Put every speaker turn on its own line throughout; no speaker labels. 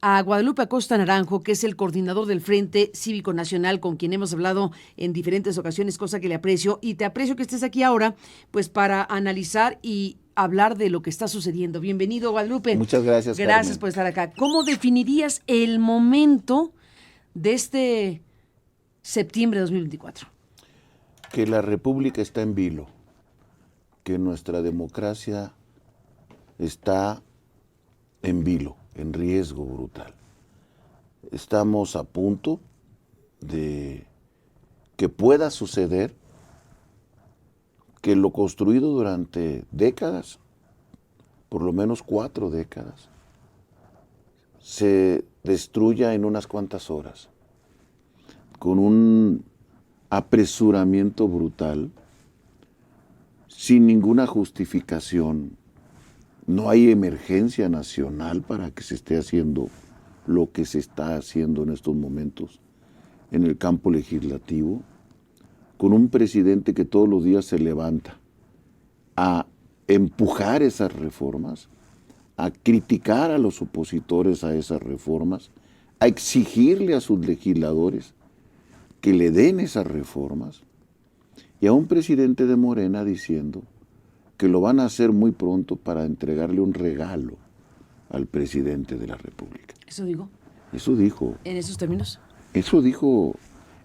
a Guadalupe Acosta Naranjo, que es el coordinador del Frente Cívico Nacional, con quien hemos hablado en diferentes ocasiones, cosa que le aprecio, y te aprecio que estés aquí ahora, pues para analizar y hablar de lo que está sucediendo. Bienvenido, Guadalupe.
Muchas gracias,
Gracias
Carmen.
por estar acá. ¿Cómo definirías el momento de este septiembre de 2024?
Que la República está en vilo, que nuestra democracia está en vilo, en riesgo brutal. Estamos a punto de que pueda suceder que lo construido durante décadas, por lo menos 4 décadas, se destruya en unas cuantas horas, con un apresuramiento brutal, sin ninguna justificación. No hay emergencia nacional para que se esté haciendo lo que se está haciendo en estos momentos en el campo legislativo, con un presidente que todos los días se levanta a empujar esas reformas, a criticar a los opositores a esas reformas, a exigirle a sus legisladores que le den esas reformas, y a un presidente de Morena diciendo que lo van a hacer muy pronto para entregarle un regalo al presidente de la República.
¿Eso digo?
Eso dijo.
¿En esos términos?
Eso dijo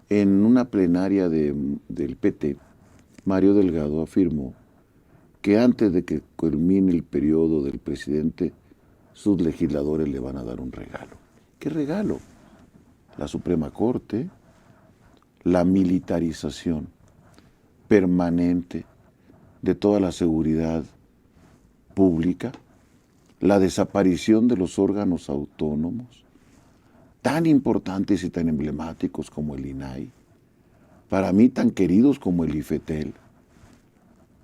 en una plenaria del PT. Mario Delgado afirmó que antes de que culmine el periodo del presidente, sus legisladores le van a dar un regalo. ¿Qué regalo? La Suprema Corte, la militarización permanente de toda la seguridad pública, la desaparición de los órganos autónomos, tan importantes y tan emblemáticos como el INAI, para mí tan queridos como el IFETEL,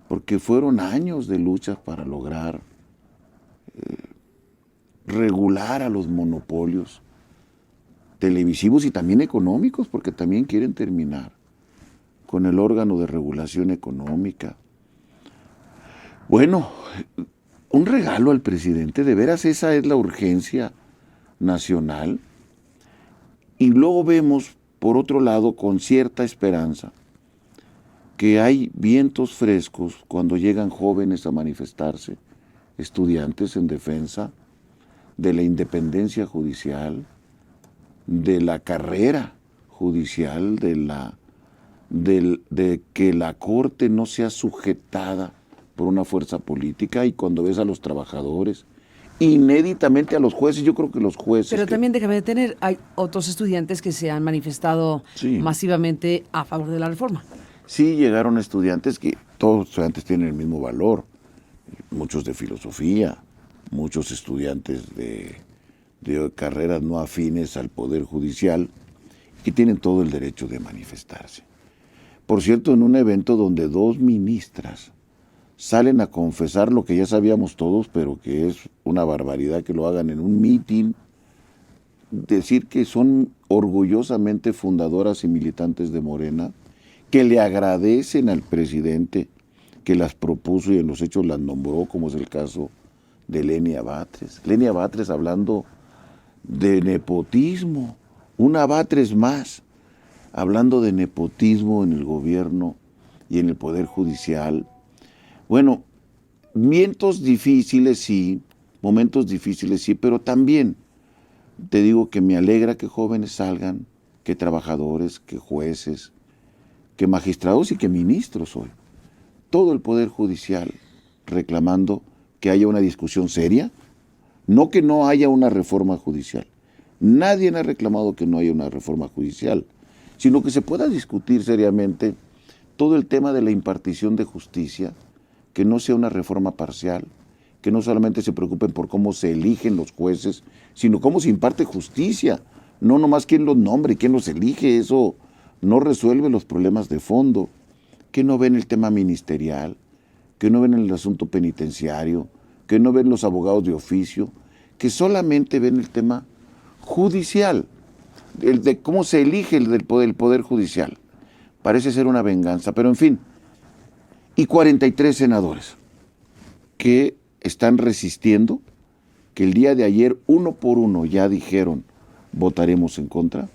porque fueron años de luchas para lograr regular a los monopolios televisivos y también económicos, porque también quieren terminar con el órgano de regulación económica. Bueno, un regalo al presidente, de veras esa es la urgencia nacional. Y luego vemos, por otro lado, con cierta esperanza, que hay vientos frescos cuando llegan jóvenes a manifestarse, estudiantes en defensa de la independencia judicial, de la carrera judicial, de que la Corte no sea sujetada por una fuerza política, y cuando ves a los trabajadores, inéditamente a los jueces, yo creo que los jueces...
Pero también déjame detener, hay otros estudiantes que se han manifestado masivamente a favor de la reforma.
Sí, llegaron estudiantes que todos los estudiantes tienen el mismo valor, muchos de filosofía, muchos estudiantes de carreras no afines al Poder Judicial, que tienen todo el derecho de manifestarse. Por cierto, en un evento donde 2 ministras salen a confesar lo que ya sabíamos todos, pero que es una barbaridad que lo hagan en un mitin, decir que son orgullosamente fundadoras y militantes de Morena, que le agradecen al presidente que las propuso y en los hechos las nombró, como es el caso de Lenia Batres. Lenia Batres hablando de nepotismo, una Batres más, hablando de nepotismo en el gobierno y en el Poder Judicial. Bueno, vientos difíciles sí, momentos difíciles sí, pero también te digo que me alegra que jóvenes salgan, que trabajadores, que jueces, que magistrados y que ministros hoy. Todo el Poder Judicial reclamando que haya una discusión seria, no que no haya una reforma judicial. Nadie ha reclamado que no haya una reforma judicial, sino que se pueda discutir seriamente todo el tema de la impartición de justicia, que no sea una reforma parcial, que no solamente se preocupen por cómo se eligen los jueces, sino cómo se imparte justicia, no nomás quién los nombra y quién los elige, eso no resuelve los problemas de fondo, que no ven el tema ministerial, que no ven el asunto penitenciario, que no ven los abogados de oficio, que solamente ven el tema judicial, el de cómo se elige el poder judicial. Parece ser una venganza, pero en fin. Y 43 senadores que están resistiendo, que el día de ayer, uno por uno, ya dijeron, votaremos en contra,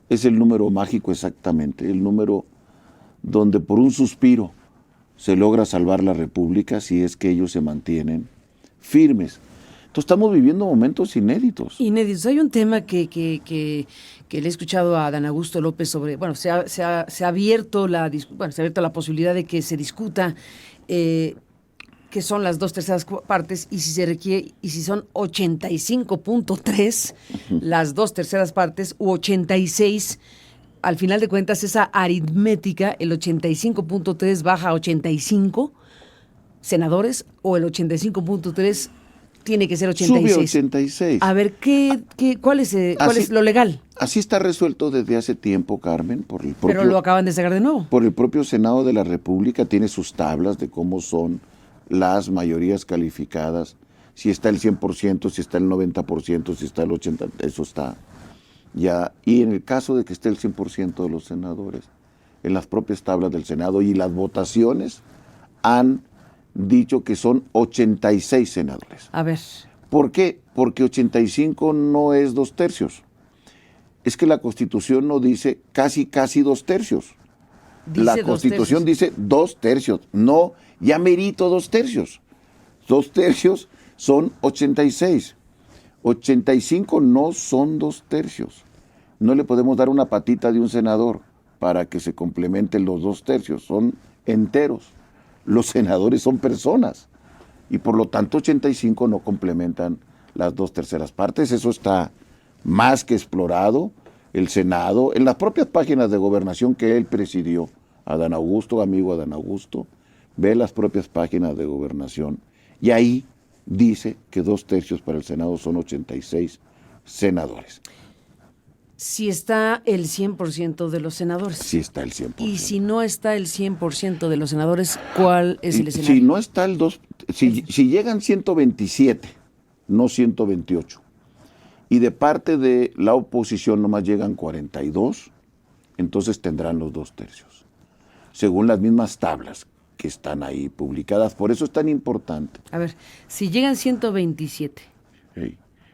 es el número mágico exactamente, el número donde por un suspiro se logra salvar la República si es que ellos se mantienen firmes. Entonces estamos viviendo momentos inéditos.
Inéditos. Hay un tema que le he escuchado a Dan Augusto López sobre, bueno, se ha abierto la posibilidad de que se discuta que son las 2/3 partes y si se requiere, y si son 85.3 las 2/3 partes u 86. Al final de cuentas, esa aritmética, el 85.3 baja a 85 senadores o el 85.3 tiene que ser 86.
Sube 86.
A ver, ¿cuál es lo legal?
Así está resuelto desde hace tiempo, Carmen, por el propio,
pero lo acaban de sacar de nuevo.
Por el propio Senado de la República, tiene sus tablas de cómo son las mayorías calificadas, si está el 100%, si está el 90%, si está el 80%, eso está ya. Y en el caso de que esté el 100% de los senadores, en las propias tablas del Senado y las votaciones han dicho que son 86 senadores.
A ver.
¿Por qué? Porque 85 no es 2/3. Es que la Constitución no dice casi 2/3. La Constitución dice 2/3. No, ya merito 2/3. 2/3 son 86. 85 no son 2/3. No le podemos dar una patita de un senador para que se complementen los 2/3. Son enteros. Los senadores son personas. Y por lo tanto 85 no complementan las 2/3 partes. Eso está más que explorado. El Senado, en las propias páginas de gobernación que él presidió, Adán Augusto, amigo Adán Augusto, ve las propias páginas de gobernación y ahí dice que 2/3 para el Senado son 86 senadores.
Si está el 100% de los senadores.
Si está el 100%.
Y si no está el 100% de los senadores, ¿cuál es el escenario?
Si no está el 2, si llegan 127, no 128, y de parte de la oposición nomás llegan 42, entonces tendrán los 2/3, según las mismas tablas que están ahí publicadas. Por eso es tan importante.
A ver, si llegan 127.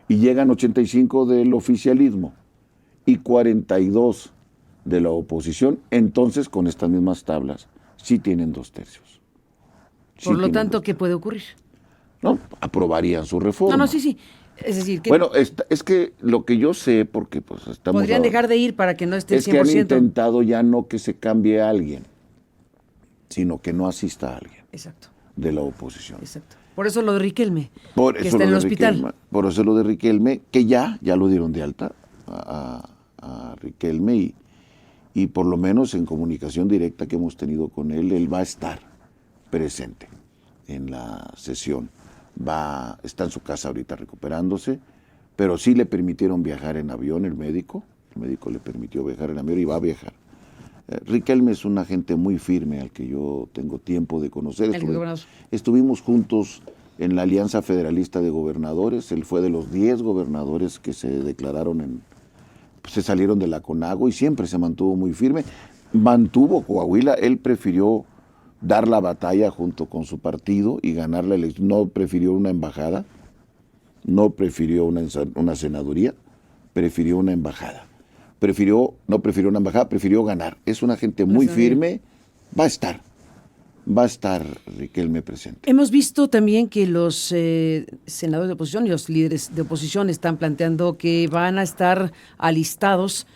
Y llegan 85 del oficialismo y 42 de la oposición, entonces con estas mismas tablas sí tienen 2/3.
Por lo tanto, ¿qué puede ocurrir?
No, aprobarían su reforma.
No, sí. Es decir, que
bueno, es que lo que yo sé, porque pues estamos...
podrían dejar de ir para que no esté el 100%.
Es que han intentado ya no que se cambie a alguien, sino que no asista a alguien.
Exacto.
De la oposición.
Exacto. Por eso lo de Riquelme,
que
está en el hospital.
Por eso lo de Riquelme, que ya lo dieron de alta a Riquelme y por lo menos en comunicación directa que hemos tenido con él va a estar presente en la sesión. Está en su casa ahorita recuperándose, pero sí le permitieron viajar en avión el médico le permitió viajar en avión y va a viajar. Riquelme es un agente muy firme al que yo tengo tiempo de conocer. Estuvimos juntos en la Alianza Federalista de Gobernadores. Él fue de los 10 gobernadores que se declararon se salieron de la CONAGO y siempre se mantuvo muy firme. Mantuvo Coahuila, él prefirió dar la batalla junto con su partido y ganar la elección. No prefirió una embajada, no prefirió una senaduría, prefirió una embajada. No prefirió una embajada, prefirió ganar. Es una gente muy firme, va a estar Riquelme presente.
Hemos visto también que los senadores de oposición y los líderes de oposición están planteando que van a estar alistados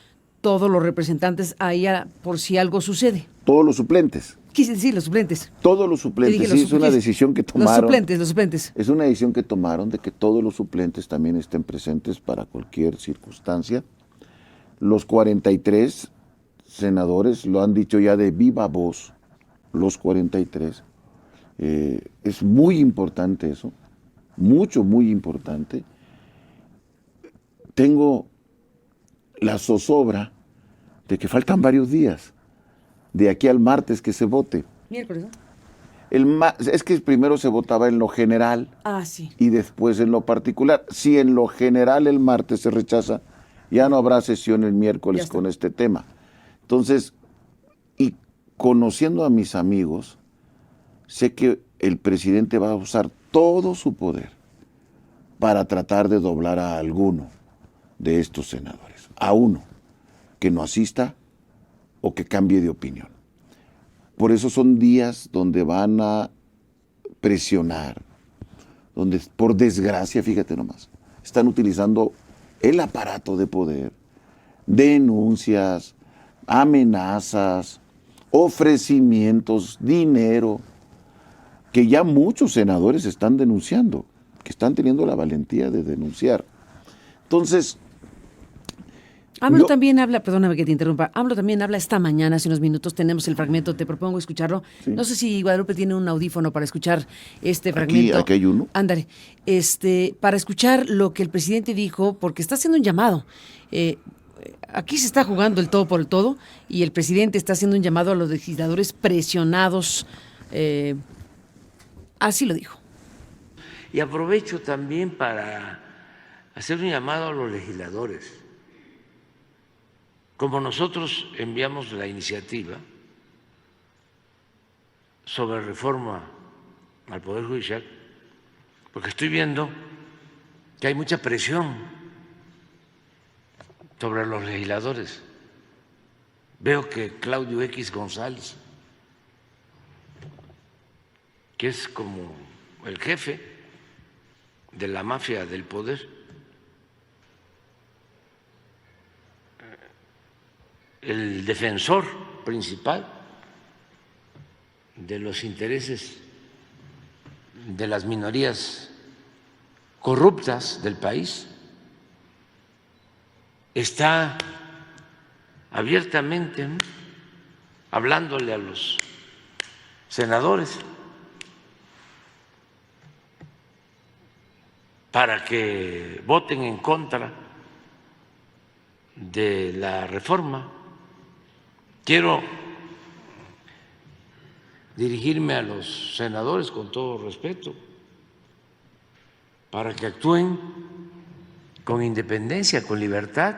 todos los representantes ahí por si algo sucede.
Todos los suplentes.
Quise decir los suplentes.
Todos los suplentes, sí, es una decisión que tomaron.
Los suplentes.
Es una decisión que tomaron de que todos los suplentes también estén presentes para cualquier circunstancia. Los 43 senadores lo han dicho ya de viva voz, los 43. Es muy importante eso, muy importante. Tengo la zozobra de que faltan varios días, de aquí al martes que se vote.
Miércoles, ¿no?
Es que primero se votaba en lo general
sí.
Y después en lo particular. Si en lo general el martes se rechaza, ya no habrá sesión el miércoles con este tema. Entonces, y conociendo a mis amigos, sé que el presidente va a usar todo su poder para tratar de doblar a alguno de estos senadores, a uno que no asista o que cambie de opinión. Por eso son días donde van a presionar, donde por desgracia, fíjate nomás, están utilizando el aparato de poder, denuncias, amenazas, ofrecimientos, dinero, que ya muchos senadores están denunciando, que están teniendo la valentía de denunciar. Entonces,
AMLO también habla, perdóname que te interrumpa, AMLO también habla esta mañana, hace unos minutos tenemos el fragmento, te propongo escucharlo. Sí. No sé si Guadalupe tiene un audífono para escuchar este fragmento.
Aquí hay uno.
Ándale, para escuchar lo que el presidente dijo, porque está haciendo un llamado. Aquí se está jugando el todo por el todo y el presidente está haciendo un llamado a los legisladores presionados. Así lo dijo.
Y aprovecho también para hacer un llamado a los legisladores. Como nosotros enviamos la iniciativa sobre reforma al Poder Judicial, porque estoy viendo que hay mucha presión sobre los legisladores. Veo que Claudio X González, que es como el jefe de la mafia del poder, el defensor principal de los intereses de las minorías corruptas del país, está abiertamente, ¿no?, hablándole a los senadores para que voten en contra de la reforma. Quiero dirigirme a los senadores con todo respeto para que actúen con independencia, con libertad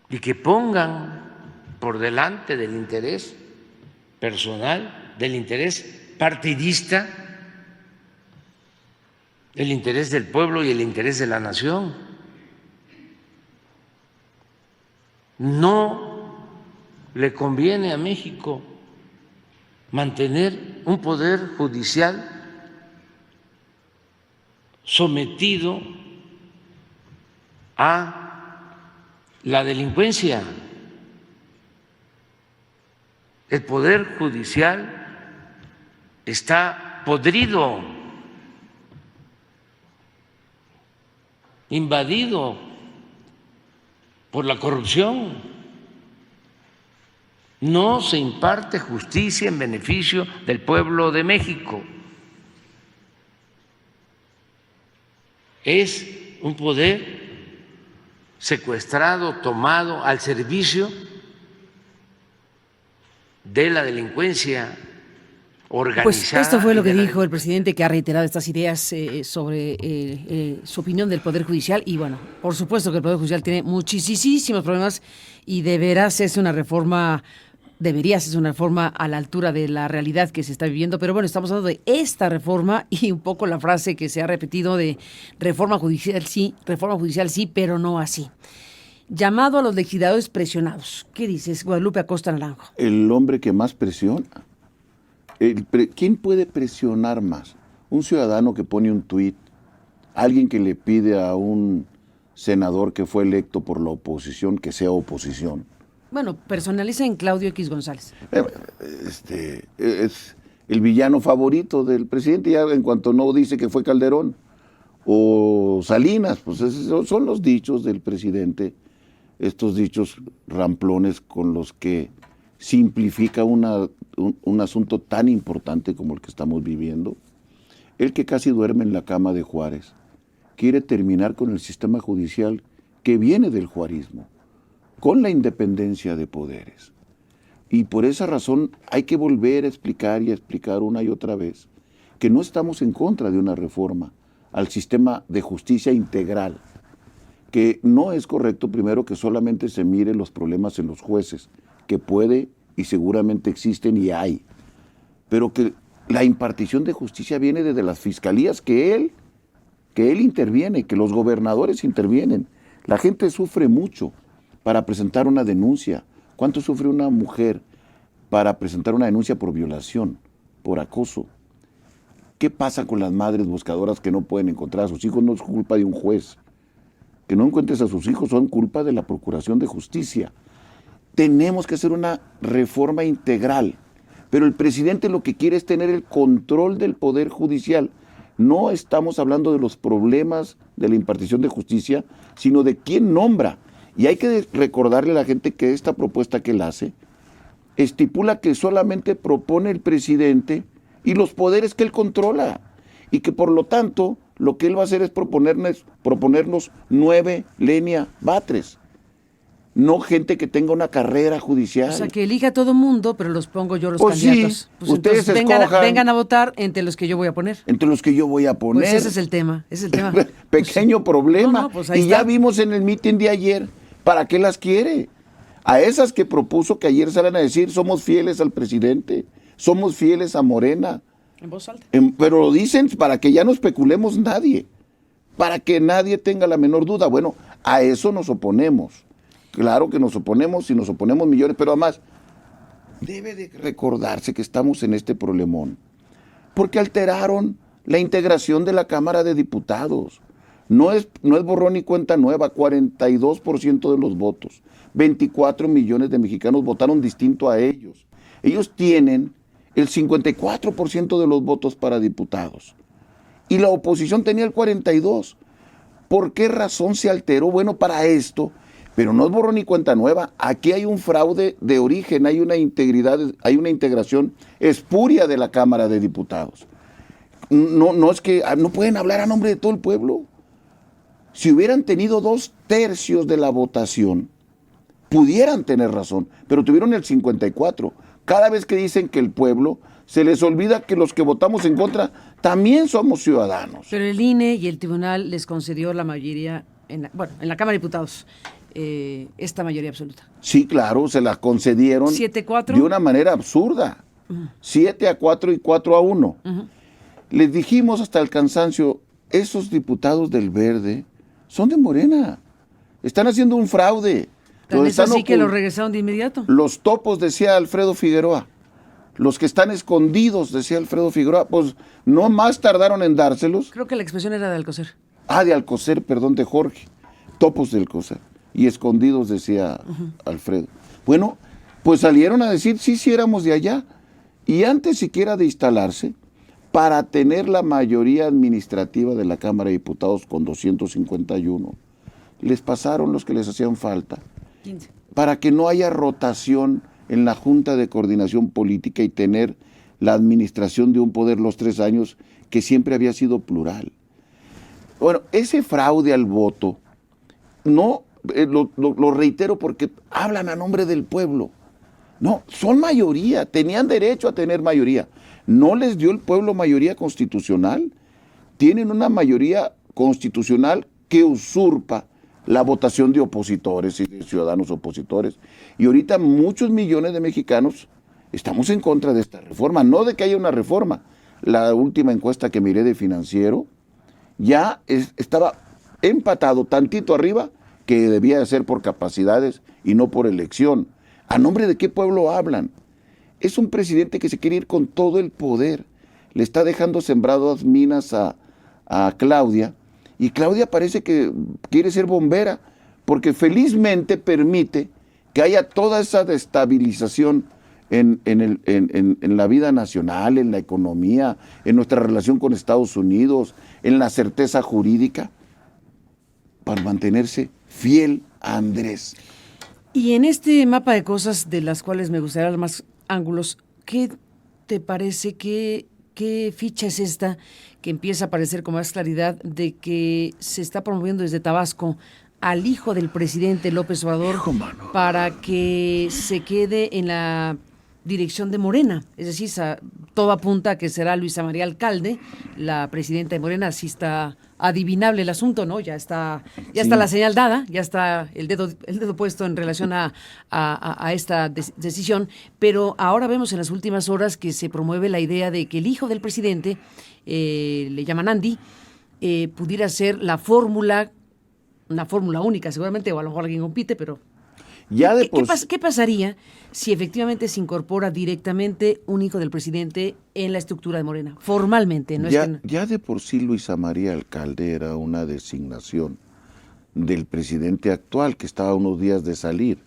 y que pongan por delante del interés personal, del interés partidista, el interés del pueblo y el interés de la nación. No le conviene a México mantener un poder judicial sometido a la delincuencia. El poder judicial está podrido, invadido por la corrupción. No se imparte justicia en beneficio del pueblo de México. Es un poder secuestrado, tomado al servicio de la delincuencia organizada.
Pues esto fue lo que dijo el presidente, que ha reiterado estas ideas sobre su opinión del Poder Judicial. Y bueno, por supuesto que el Poder Judicial tiene muchísimos problemas y debería hacerse una reforma a la altura de la realidad que se está viviendo. Pero bueno, estamos hablando de esta reforma y un poco la frase que se ha repetido de reforma judicial sí, pero no así. Llamado a los legisladores presionados. ¿Qué dices, Guadalupe Acosta Naranjo?
El hombre que más presiona. ¿Quién puede presionar más? ¿Un ciudadano que pone un tuit? ¿Alguien que le pide a un senador que fue electo por la oposición que sea oposición?
Bueno, personaliza en Claudio X González.
Es el villano favorito del presidente, ya en cuanto no dice que fue Calderón o Salinas, pues esos son los dichos del presidente, estos dichos ramplones con los que simplifica un asunto tan importante como el que estamos viviendo. El que casi duerme en la cama de Juárez quiere terminar con el sistema judicial que viene del juarismo, con la independencia de poderes. Y por esa razón hay que volver a explicar y a explicar una y otra vez que no estamos en contra de una reforma al sistema de justicia integral, que no es correcto primero que solamente se mire los problemas en los jueces, que puede y seguramente existen y hay, pero que la impartición de justicia viene desde las fiscalías que él que él interviene, que los gobernadores intervienen. La gente sufre mucho para presentar una denuncia. ¿Cuánto sufre una mujer para presentar una denuncia por violación, por acoso? ¿Qué pasa con las madres buscadoras que no pueden encontrar a sus hijos? No es culpa de un juez. Que no encuentres a sus hijos son culpa de la Procuración de Justicia. Tenemos que hacer una reforma integral, pero el presidente lo que quiere es tener el control del Poder Judicial. No estamos hablando de los problemas de la impartición de justicia, sino de quién nombra. Y hay que recordarle a la gente que esta propuesta que él hace estipula que solamente propone el presidente y los poderes que él controla. Y que por lo tanto, lo que él va a hacer es proponernos 9 Lenia Batres. No gente que tenga una carrera judicial.
O sea, que elija a todo mundo, pero los pongo yo los
Pues
candidatos.
sí,
Pues
ustedes
entonces
escojan.
vengan a votar entre los que yo voy a poner.
Entre los que yo voy a poner.
Pues ese es el tema, ese es el tema.
Pequeño problema.
No, pues ahí
y ya
está.
vimos en el mitin de ayer, ¿para qué las quiere? A esas que propuso que ayer salen a decir, somos fieles al presidente, somos fieles a Morena.
En voz alta.
Pero lo dicen para que ya no especulemos nadie, para que nadie tenga la menor duda. Bueno, a eso nos oponemos. Claro que nos oponemos y nos oponemos millones, pero además debe de recordarse que estamos en este problemón porque alteraron la integración de la Cámara de Diputados. No es borrón ni cuenta nueva, 42% de los votos, 24 millones de mexicanos votaron distinto a ellos. Ellos tienen el 54% de los votos para diputados y la oposición tenía el 42%. ¿Por qué razón se alteró? Bueno, para esto, pero no es borrón ni cuenta nueva. Aquí hay un fraude de origen, hay una integración espuria de la Cámara de Diputados. No es que no pueden hablar a nombre de todo el pueblo. Si hubieran tenido 2/3 de la votación, pudieran tener razón, pero tuvieron el 54%. Cada vez que dicen que el pueblo, se les olvida que los que votamos en contra también somos ciudadanos.
Pero el INE y el tribunal les concedió la mayoría, en la Cámara de Diputados, esta mayoría absoluta.
Sí, claro, se la concedieron
7-4.
de una manera absurda. 7-4 y 4-1. Les dijimos hasta el cansancio, esos diputados del Verde son de Morena. Están haciendo un fraude.
Tan es así que lo regresaron de inmediato.
Los topos, decía Alfredo Figueroa. Los que están escondidos, decía Alfredo Figueroa. Pues no más tardaron en dárselos.
Creo que la expresión era de Alcocer.
De Alcocer, perdón, de Jorge. Topos de Alcocer. Y escondidos, decía Alfredo. Bueno, pues salieron a decir, sí éramos de allá. Y antes siquiera de instalarse, para tener la mayoría administrativa de la Cámara de Diputados con 251, les pasaron los que les hacían falta.
15.
Para que no haya rotación en la Junta de Coordinación Política y tener la administración de un poder los 3 años que siempre había sido plural. Bueno, ese fraude al voto, no lo reitero porque hablan a nombre del pueblo. No, son mayoría, tenían derecho a tener mayoría. No les dio el pueblo mayoría constitucional. Tienen una mayoría constitucional que usurpa la votación de opositores y de ciudadanos opositores. Y ahorita muchos millones de mexicanos estamos en contra de esta reforma, no de que haya una reforma. La última encuesta que miré de Financiero ya estaba empatado tantito arriba, que debía de ser por capacidades y no por elección. ¿A nombre de qué pueblo hablan? Es un presidente que se quiere ir con todo el poder. Le está dejando sembradas minas a Claudia, y Claudia parece que quiere ser bombera, porque felizmente permite que haya toda esa destabilización en la vida nacional, en la economía, en nuestra relación con Estados Unidos, en la certeza jurídica, para mantenerse fiel a Andrés.
Y en este mapa de cosas de las cuales me gustaría dar más ángulos, ¿qué te parece? ¿Qué ficha es esta que empieza a aparecer con más claridad de que se está promoviendo desde Tabasco al hijo del presidente López Obrador para que se quede en la dirección de Morena? Es decir, todo apunta a que será Luisa María Alcalde, la presidenta de Morena. Así está adivinable el asunto, ¿no? Ya está la señal dada, ya está el dedo puesto en relación a esta decisión, pero ahora vemos en las últimas horas que se promueve la idea de que el hijo del presidente, le llaman Andy, pudiera ser la fórmula, una fórmula única seguramente, o a lo mejor alguien compite, pero
Ya de
¿qué pasaría si efectivamente se incorpora directamente un hijo del presidente en la estructura de Morena? Formalmente, no
ya,
es que...
ya de por sí Luisa María Alcalde era una designación del presidente actual que estaba a unos días de salir.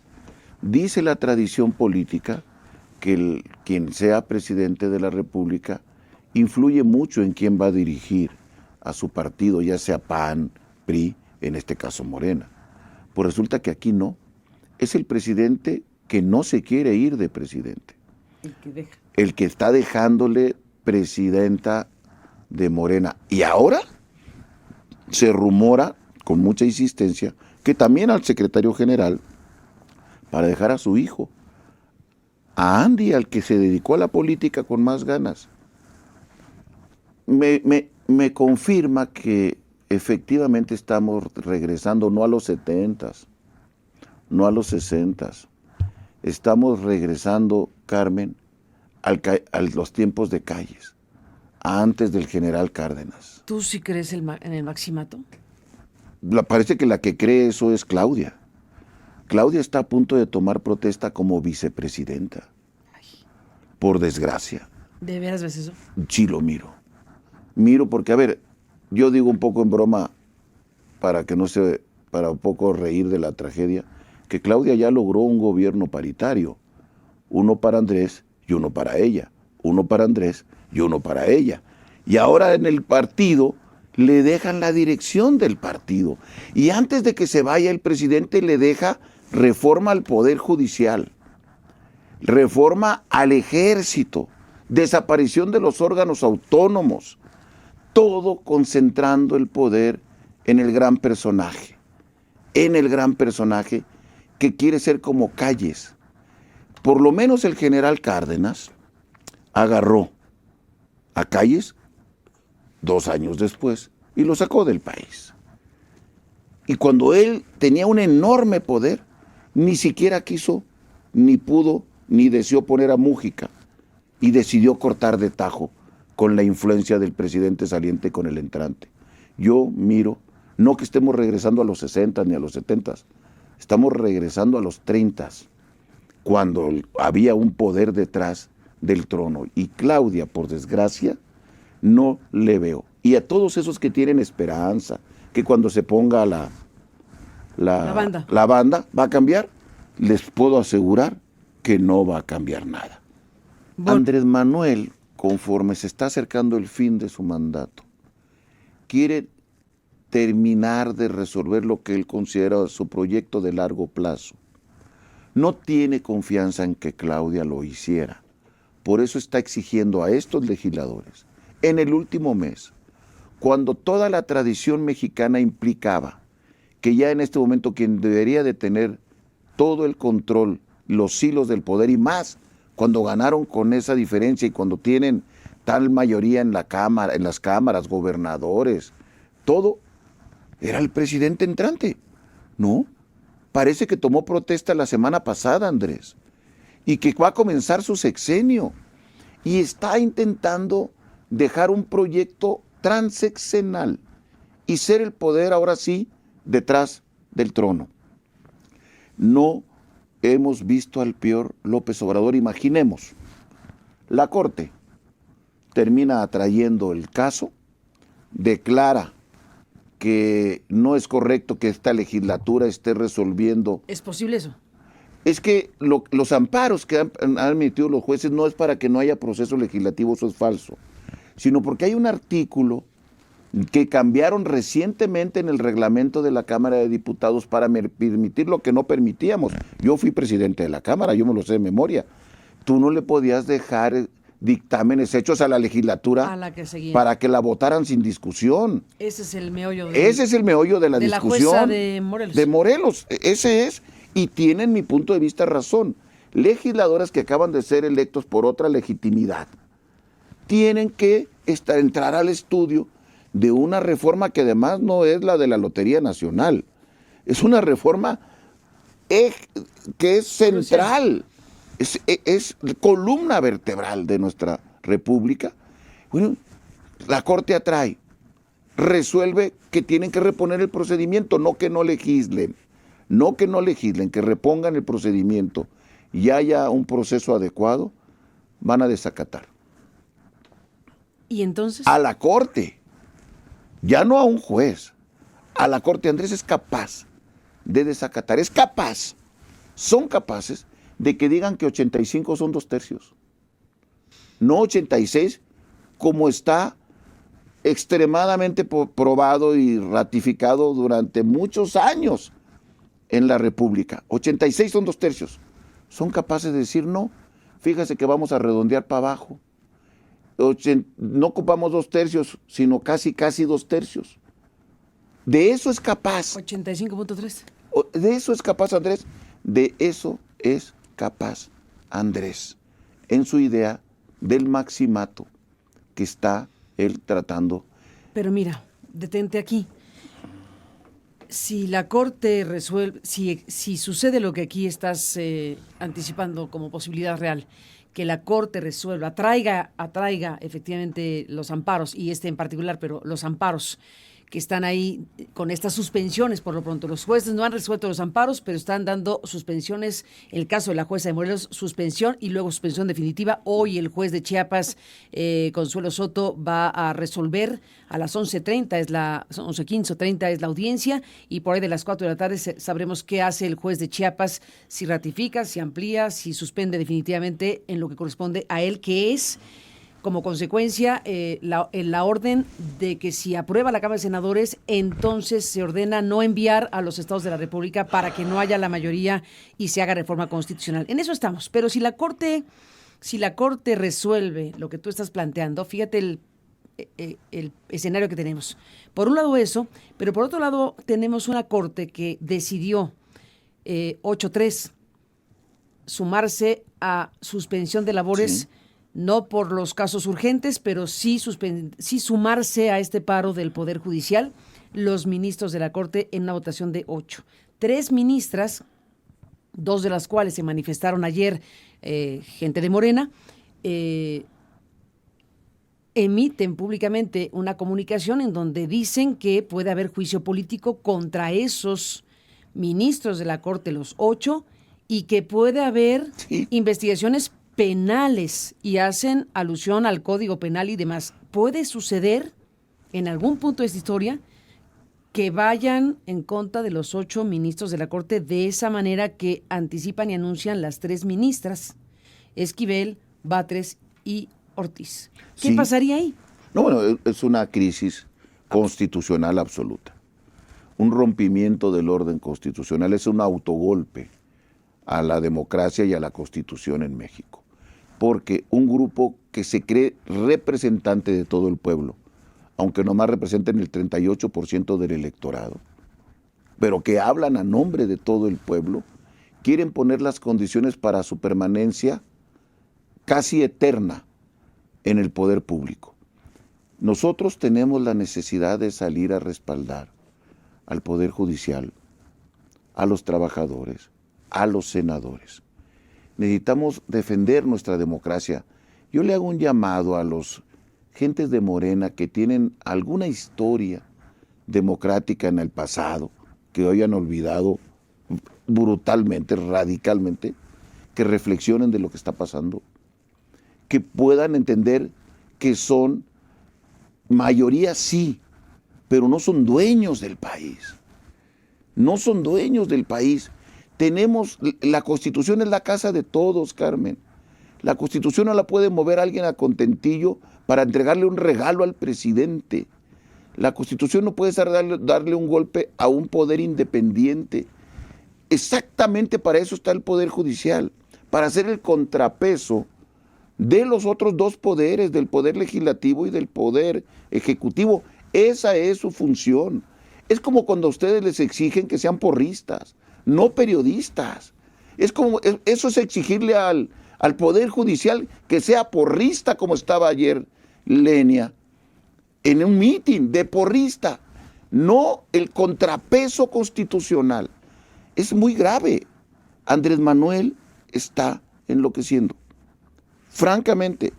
Dice la tradición política que quien sea presidente de la República influye mucho en quién va a dirigir a su partido, ya sea PAN, PRI, en este caso Morena. Pues resulta que aquí no. Es el presidente que no se quiere ir de presidente.
El que deja.
El que está dejándole presidenta de Morena. Y ahora se rumora, con mucha insistencia, que también al secretario general, para dejar a su hijo, a Andy, al que se dedicó a la política con más ganas. Me confirma que efectivamente estamos regresando no a los 70s, no a los 60s. Estamos regresando, Carmen, a los tiempos de Calles, antes del general Cárdenas.
¿Tú sí crees en el maximato?
Parece que la que cree eso es Claudia. Claudia está a punto de tomar protesta como vicepresidenta. Por desgracia.
¿De veras ves eso?
Sí lo miro. Miro porque, a ver, yo digo un poco en broma, para un poco reír de la tragedia, que Claudia ya logró un gobierno paritario. Uno para Andrés y uno para ella. Uno para Andrés y uno para ella. Y ahora en el partido le dejan la dirección del partido. Y antes de que se vaya el presidente le deja reforma al Poder Judicial, reforma al Ejército, desaparición de los órganos autónomos, todo concentrando el poder en el gran personaje que quiere ser como Calles. Por lo menos el general Cárdenas agarró a Calles 2 años después y lo sacó del país. Y cuando él tenía un enorme poder, ni siquiera quiso, ni pudo, ni deseó poner a Mújica y decidió cortar de tajo con la influencia del presidente saliente con el entrante. Yo miro, no que estemos regresando a los 60 ni a los 70, estamos regresando a los 30, cuando había un poder detrás del trono. Y Claudia, por desgracia, no le veo. Y a todos esos que tienen esperanza, que cuando se ponga la banda va a cambiar, les puedo asegurar que no va a cambiar nada. Bueno. Andrés Manuel, conforme se está acercando el fin de su mandato, quiere terminar de resolver lo que él considera su proyecto de largo plazo. No tiene confianza en que Claudia lo hiciera. Por eso está exigiendo a estos legisladores, en el último mes, cuando toda la tradición mexicana implicaba que ya en este momento quien debería de tener todo el control, los hilos del poder y más, cuando ganaron con esa diferencia y cuando tienen tal mayoría en la cámara, en las cámaras, gobernadores, todo, era el presidente entrante. No, parece que tomó protesta la semana pasada, Andrés, y que va a comenzar su sexenio y está intentando dejar un proyecto transeccional y ser el poder ahora sí detrás del trono. No hemos visto al peor López Obrador. Imaginemos, la Corte termina atrayendo el caso, declara que no es correcto que esta legislatura esté resolviendo.
¿Es posible eso?
Es que los amparos que han emitido los jueces no es para que no haya proceso legislativo, eso es falso, sino porque hay un artículo que cambiaron recientemente en el reglamento de la Cámara de Diputados para permitir lo que no permitíamos. Yo fui presidente de la Cámara, yo me lo sé de memoria. Tú no le podías dejar dictámenes hechos a la legislatura
a la que
para que la votaran sin discusión.
Ese es el meollo
de la discusión.
La jueza de Morelos.
De Morelos, ese es. Y tienen, mi punto de vista, razón. Legisladores que acaban de ser electos por otra legitimidad tienen que entrar al estudio de una reforma que además no es la de la Lotería Nacional. Es una reforma que es central, es columna vertebral de nuestra república. Bueno, la Corte atrae resuelve que tienen que reponer el procedimiento, no que no legislen. No que no legislen, que repongan el procedimiento y haya un proceso adecuado, van a desacatar.
¿Y entonces?
A la Corte, ya no a un juez, a la Corte. Andrés es capaz de desacatar, es capaz, son capaces de que digan que 85 son 2/3, no 86, como está extremadamente probado y ratificado durante muchos años en la República. 86 son 2/3. Son capaces de decir no, fíjese que vamos a redondear para abajo. No ocupamos 2/3, sino casi 2/3. De eso es capaz.
85.3.
De eso es capaz Andrés. De eso es capaz Andrés. En su idea del maximato que está él tratando.
Pero mira, detente aquí. Si la Corte resuelve, si sucede lo que aquí estás anticipando como posibilidad real, que la Corte resuelva, atraiga efectivamente los amparos, y en particular, pero los amparos que están ahí con estas suspensiones por lo pronto. Los jueces no han resuelto los amparos, pero están dando suspensiones. El caso de la jueza de Morelos, suspensión y luego suspensión definitiva. Hoy el juez de Chiapas, Consuelo Soto, va a resolver a las 11:30, 11:15 o 30 es la audiencia, y por ahí de las 4 de la tarde sabremos qué hace el juez de Chiapas, si ratifica, si amplía, si suspende definitivamente en lo que corresponde a él, que es como consecuencia la orden de que si aprueba la Cámara de Senadores, entonces se ordena no enviar a los estados de la República para que no haya la mayoría y se haga reforma constitucional. En eso estamos. Pero si la Corte resuelve lo que tú estás planteando, fíjate el escenario que tenemos. Por un lado eso, pero por otro lado tenemos una Corte que decidió 8-3 sumarse a suspensión de labores. Sí. No por los casos urgentes, pero sí sumarse a este paro del Poder Judicial, los ministros de la Corte en una votación de 8. 3 ministras, 2 de las cuales se manifestaron ayer, gente de Morena, emiten públicamente una comunicación en donde dicen que puede haber juicio político contra esos ministros de la Corte, los 8, y que puede haber investigaciones penales, y hacen alusión al Código Penal y demás. ¿Puede suceder en algún punto de esta historia que vayan en contra de los 8 ministros de la Corte de esa manera que anticipan y anuncian las 3 ministras, Esquivel, Batres y Ortiz? ¿Qué pasaría ahí?
No, bueno, es una crisis constitucional absoluta. Un rompimiento del orden constitucional, es un autogolpe a la democracia y a la Constitución en México. Porque un grupo que se cree representante de todo el pueblo, aunque nomás representen el 38% del electorado, pero que hablan a nombre de todo el pueblo, quieren poner las condiciones para su permanencia casi eterna en el poder público. Nosotros tenemos la necesidad de salir a respaldar al Poder Judicial, a los trabajadores, a los senadores. Necesitamos defender nuestra democracia. Yo le hago un llamado a los gentes de Morena que tienen alguna historia democrática en el pasado, que hoy han olvidado brutalmente, radicalmente, que reflexionen de lo que está pasando, que puedan entender que son mayoría sí, pero no son dueños del país. No son dueños del país. La Constitución es la casa de todos, Carmen. La Constitución no la puede mover alguien a contentillo para entregarle un regalo al presidente. La Constitución no puede darle un golpe a un poder independiente. Exactamente para eso está el Poder Judicial, para hacer el contrapeso de los otros 2 poderes, del Poder Legislativo y del Poder Ejecutivo. Esa es su función. Es como cuando a ustedes les exigen que sean porristas, no periodistas. Eso es exigirle al Poder Judicial que sea porrista, como estaba ayer Lenia, en un mitin de porrista, no el contrapeso constitucional. Es muy grave. Andrés Manuel está enloqueciendo. Francamente,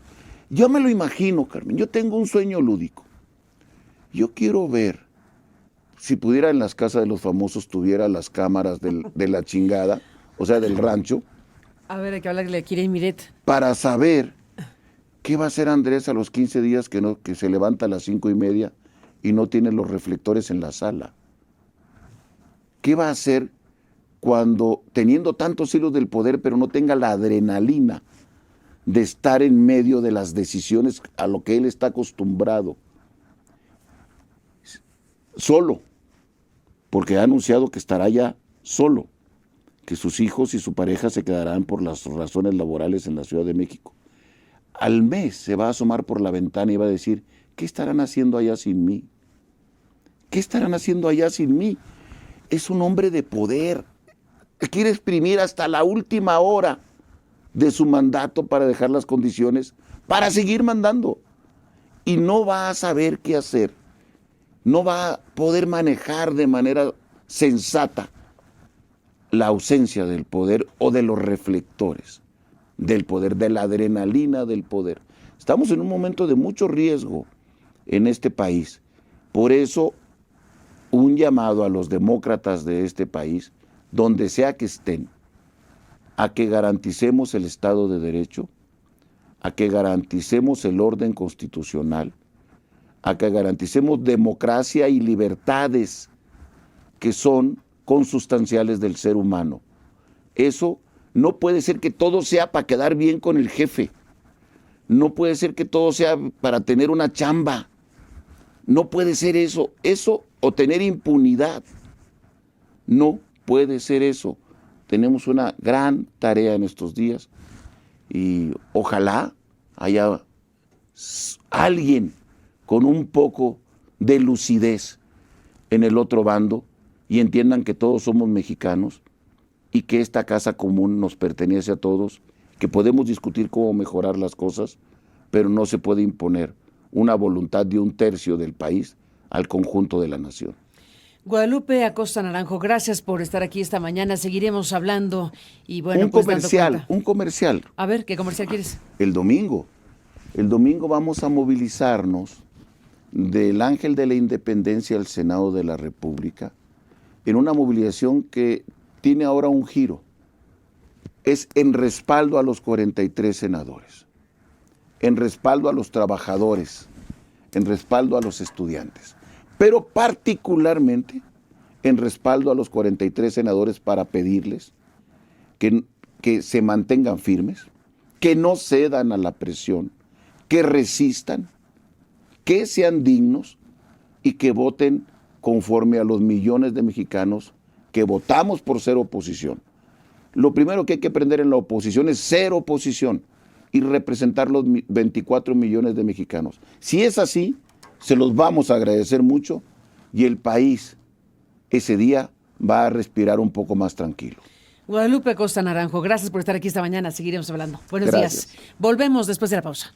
yo me lo imagino, Carmen, yo tengo un sueño lúdico. Yo quiero ver, si pudiera en las casas de los famosos tuviera las cámaras de la chingada, o sea, del rancho,
A ver, hay que hablarle a Kirin Miret.
para saber qué va a hacer Andrés a los 15 días que se levanta a las 5:30 y no tiene los reflectores en la sala. ¿Qué va a hacer cuando, teniendo tantos hilos del poder, pero no tenga la adrenalina de estar en medio de las decisiones a lo que él está acostumbrado? Solo, porque ha anunciado que estará ya solo, que sus hijos y su pareja se quedarán por las razones laborales en la Ciudad de México. Al mes se va a asomar por la ventana y va a decir, ¿qué estarán haciendo allá sin mí? ¿Qué estarán haciendo allá sin mí? Es un hombre de poder, quiere exprimir hasta la última hora de su mandato para dejar las condiciones para seguir mandando. Y no va a saber qué hacer, no va a poder manejar de manera sensata la ausencia del poder o de los reflectores del poder, de la adrenalina del poder. Estamos en un momento de mucho riesgo en este país. Por eso, un llamado a los demócratas de este país, donde sea que estén, a que garanticemos el Estado de Derecho, a que garanticemos el orden constitucional, a que garanticemos democracia y libertades que son consustanciales del ser humano. Eso no puede ser que todo sea para quedar bien con el jefe. No puede ser que todo sea para tener una chamba. No puede ser eso. Eso o tener impunidad. No puede ser eso. Tenemos una gran tarea en estos días y ojalá haya alguien con un poco de lucidez en el otro bando y entiendan que todos somos mexicanos y que esta casa común nos pertenece a todos, que podemos discutir cómo mejorar las cosas, pero no se puede imponer una voluntad de 1/3 del país al conjunto de la nación.
Guadalupe Acosta Naranjo, gracias por estar aquí esta mañana. Seguiremos hablando y bueno,
un
pues dando cuenta.
comercial.
A ver, ¿qué comercial quieres?
El domingo vamos a movilizarnos del Ángel de la Independencia al Senado de la República en una movilización que tiene ahora un giro. Es en respaldo a los 43 senadores, en respaldo a los trabajadores, en respaldo a los estudiantes, pero particularmente en respaldo a los 43 senadores para pedirles que se mantengan firmes, que no cedan a la presión, que resistan, que sean dignos y que voten conforme a los millones de mexicanos que votamos por ser oposición. Lo primero que hay que aprender en la oposición es ser oposición y representar los 24 millones de mexicanos. Si es así, se los vamos a agradecer mucho y el país ese día va a respirar un poco más tranquilo.
Guadalupe Acosta Naranjo, gracias por estar aquí esta mañana. Seguiremos hablando. Buenos
Gracias.
días. Volvemos después de la pausa.